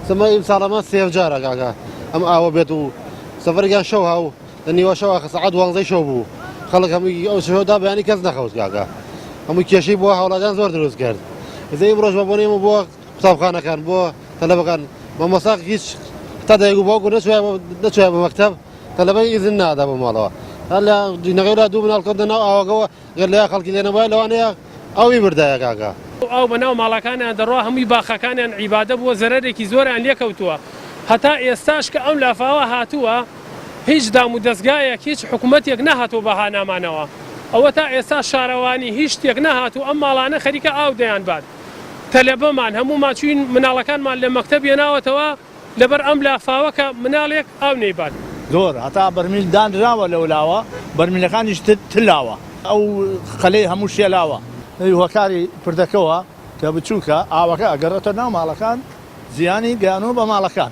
سەمای ئیمساڵەمە سێڤ جارە کاکە ئەم ئاوە بێت و سەفەرێکیان شەو هاو لە نیوە شەوە سەعات 12 شەو بوو خەڵک هەمووی ئەو شەودا بەیانی کەس نەخەوت کاکە هەمووی کێشەی بۆ هەوڵاتیان زۆر دروست کرد ئێستا ئیمڕۆژ بە بۆنێمە بۆ قوتابخانەکان بۆ تەلەبەکان مامۆستا هیچ تا دایک و باوکو نەچووە بە مەکتەب تەلەبەی ئیزن نادا بە ماڵەوە هەر لە نەغێرا دوو مناڵکەوتنەوە ئاوەکەوە گەر لە خەڵکی لێنەوەی لەوانەیە ئەوی بردایە کاکە ئەو بەناو ماڵەکانیان دەڕوا هەمووی باخەکانیان عیبادە بووە زەرەرێکی زۆریان لێکەوتووە هەتا ئێستاش کە ئەم لافاوە هاتووە هیچ دام و دەستگایەک هیچ حکوومەتێک نەهاتوو بەها نامانەوە ئەوە تا ئێستا شارەوانی هیچ شتێک نەهاتوو ئەم ماڵانە خەریکە ئاو دەیان بات تەلەبەمان هەموومان چوین مناڵەکانمان لە مەکتەب هێناوەتەوە لەبەر ئەم لافاوەکە مناڵێک ئاو نەیبات زۆر هەتا بەرمیل دانراوە لەولاوە بەرمیلەکانیش تلاوە ئەو خەلەی هەموو شێلاوە هۆکاری پردەکەوە کە بچووکە ئاوەکە ئەگەڕێتە ناو ماڵەکان زیانی گەیانەوە بە ماڵەکان